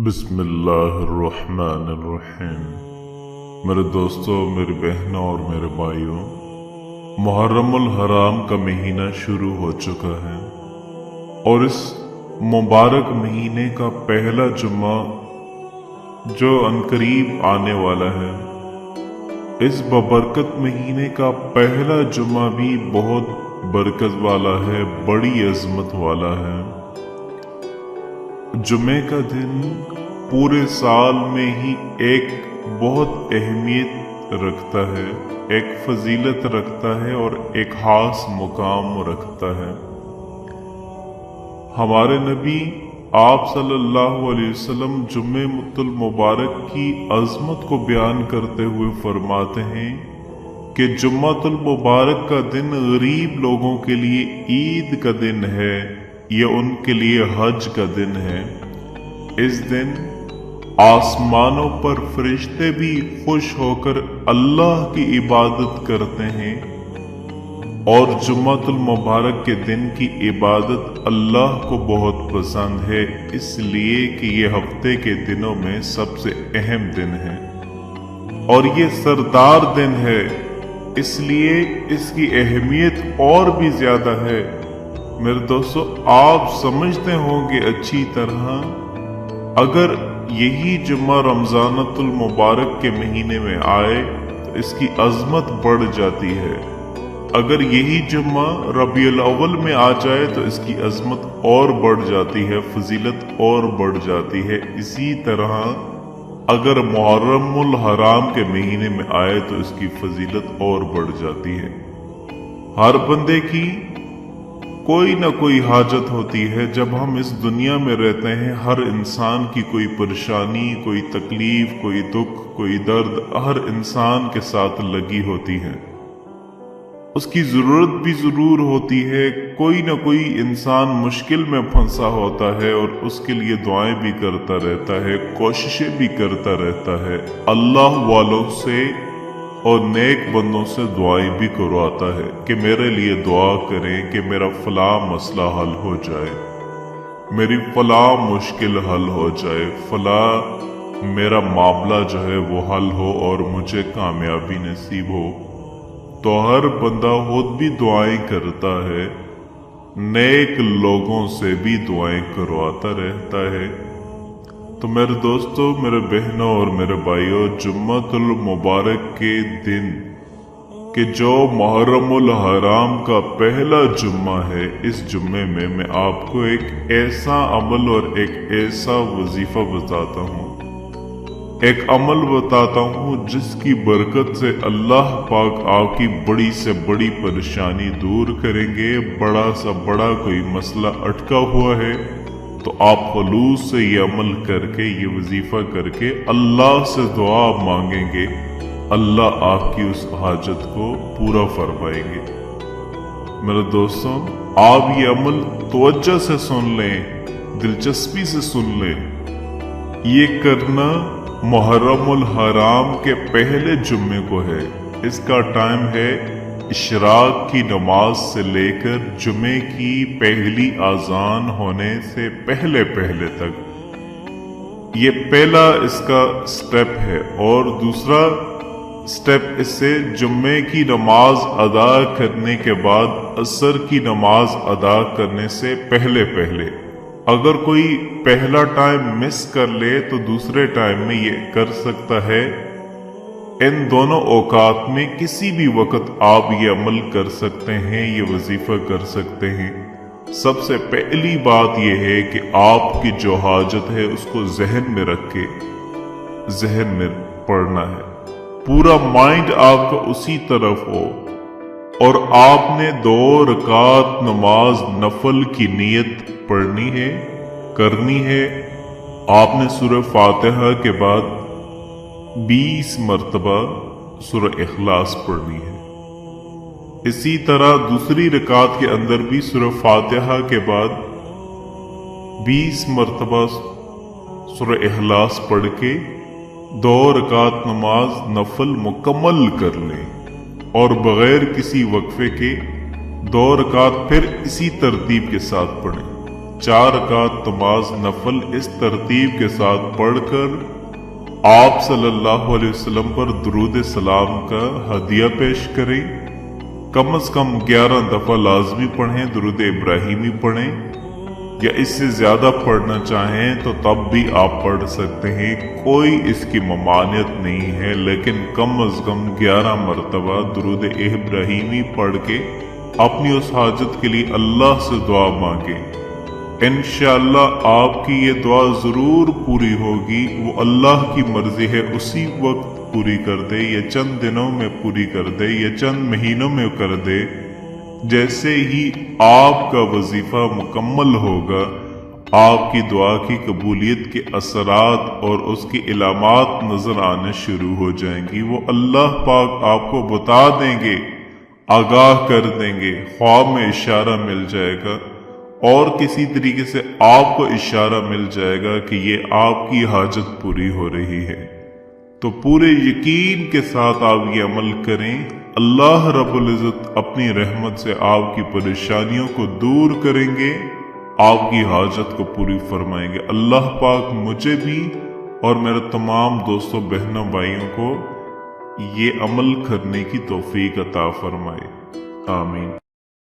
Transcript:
बिस्मिल्लाहिर्रहमानिर्रहीम। मेरे दोस्तों, मेरी बहनों और मेरे भाइयों, मुहर्रमुल हराम का महीना शुरू हो चुका है और इस मुबारक महीने का पहला जुम्मा जो अनकरीब आने वाला है, इस बबरकत महीने का पहला जुम्मा भी बहुत बरकत वाला है, बड़ी अजमत वाला है। जुमे का दिन पूरे साल में ही एक बहुत अहमियत रखता है, एक फजीलत रखता है और एक खास मुकाम रखता है। हमारे नबी आप सल्लल्लाहु अलैहि वसल्लम जुम्मे मुत्तुल मुबारक की अजमत को बयान करते हुए फरमाते हैं कि जुम्मतुल मुबारक का दिन गरीब लोगों के लिए ईद का दिन है, ये उनके लिए हज का दिन है। इस दिन आसमानों पर फरिश्ते भी खुश होकर अल्लाह की इबादत करते हैं और जुम्मतुल मुबारक के दिन की इबादत अल्लाह को बहुत पसंद है, इसलिए कि ये हफ्ते के दिनों में सबसे अहम दिन है और ये सरदार दिन है, इसलिए इसकी अहमियत और भी ज्यादा है। मेरे दोस्तों, आप समझते होंगे अच्छी तरह, अगर यही जुम्मा रमजानुल मुबारक के महीने में आए तो इसकी अजमत बढ़ जाती है। अगर यही जुम्मा रबीउल अव्वल में आ जाए तो इसकी अजमत और बढ़ जाती है, फजीलत और बढ़ जाती है। इसी तरह अगर मुहर्रमुल हराम के महीने में आए तो इसकी फजीलत और बढ़ जाती है। हर बंदे की कोई ना कोई हाजत होती है। जब हम इस दुनिया में रहते हैं, हर इंसान की कोई परेशानी, कोई तकलीफ, कोई दुख, कोई दर्द हर इंसान के साथ लगी होती है। उसकी जरूरत भी जरूर होती है। कोई ना कोई इंसान मुश्किल में फंसा होता है और उसके लिए दुआएं भी करता रहता है, कोशिशें भी करता रहता है, अल्लाह वालों से और नेक बंदों से दुआएं भी करवाता है कि मेरे लिए दुआ करें कि मेरा फला मसला हल हो जाए, मेरी फला मुश्किल हल हो जाए, फला मेरा मामला जो है वो हल हो और मुझे कामयाबी नसीब हो। तो हर बंदा खुद भी दुआएं करता है, नेक लोगों से भी दुआएं करवाता रहता है। तो मेरे दोस्तों, मेरे बहनों और मेरे भाइयों, जुम्मतुल मुबारक के दिन कि जो मुहर्रमुल हराम का पहला जुम्मा है, इस जुम्मे में मैं आपको एक ऐसा अमल और एक ऐसा वजीफा बताता हूँ, एक अमल बताता हूँ जिसकी बरकत से अल्लाह पाक आपकी बड़ी से बड़ी परेशानी दूर करेंगे। बड़ा सा बड़ा कोई मसला अटका हुआ है तो आप खुलूस से ये अमल करके, ये वजीफा करके अल्लाह से दुआ मांगेंगे, अल्लाह आपकी उस हाजत को पूरा फरमाएंगे। मेरे दोस्तों, आप ये अमल तवज्जो से सुन लें, दिलचस्पी से सुन लें। ये करना मुहर्रमुल हराम के पहले जुम्मे को है। इसका टाइम है इशराक की नमाज से लेकर जुमे की पहली आजान होने से पहले पहले तक। ये पहला इसका स्टेप है और दूसरा स्टेप इससे जुम्मे की नमाज अदा करने के बाद असर की नमाज अदा करने से पहले पहले। अगर कोई पहला टाइम मिस कर ले तो दूसरे टाइम में ये कर सकता है। इन दोनों औकात में किसी भी वक्त आप ये अमल कर सकते हैं, ये वजीफा कर सकते हैं। सबसे पहली बात यह है कि आपकी जो हाजत है उसको जहन में रख के जहन में पढ़ना है। पूरा माइंड आपका उसी तरफ हो और आपने 2 रकात नमाज नफल की नीयत पढ़नी है, करनी है। आपने सूरह फातिहा के बाद 20 मर्तबा सूरह इखलास पढ़नी है। इसी तरह दूसरी रकात के अंदर भी सूरह फातिहा के बाद 20 मर्तबा सूरह इखलास पढ़ के 2 रकात नमाज नफल मुकम्मल कर लें और बगैर किसी वक्फे के 2 रकात फिर इसी तरतीब के साथ पढ़ें। 4 रकात नमाज नफल इस तरतीब के साथ पढ़कर आप सल्लल्लाहु अलैहि वसल्लम पर दुरूद सलाम का हदिया पेश करें। कम से कम 11 दफा लाजमी पढ़ें, दुरूद इब्राहिमी पढ़ें, या इससे ज्यादा पढ़ना चाहें तो तब भी आप पढ़ सकते हैं, कोई इसकी ममानियत नहीं है। लेकिन कम अज कम 11 मरतबा दुरूद इब्राहिमी पढ़ के अपनी उस हाजत के लिए अल्लाह से दुआ मांगे। इंशाअल्लाह आपकी ये दुआ जरूर पूरी होगी। वो अल्लाह की मर्जी है, उसी वक्त पूरी कर दे, या चंद दिनों में पूरी कर दे, या चंद महीनों में कर दे। जैसे ही आपका वजीफा मुकम्मल होगा, आपकी दुआ की कबूलियत के असरात और उसकी इलामात नजर आने शुरू हो जाएंगी। वो अल्लाह पाक आपको बता देंगे, आगाह कर देंगे, ख्वाब में इशारा मिल जाएगा और किसी तरीके से आपको इशारा मिल जाएगा कि ये आपकी हाजत पूरी हो रही है। तो पूरे यकीन के साथ आप ये अमल करें। अल्लाह रब्बुल इज़्ज़त अपनी रहमत से आपकी परेशानियों को दूर करेंगे, आपकी हाजत को पूरी फरमाएंगे। अल्लाह पाक मुझे भी और मेरे तमाम दोस्तों बहनों भाइयों को ये अमल करने की तौफीक अता फरमाए। आमीन।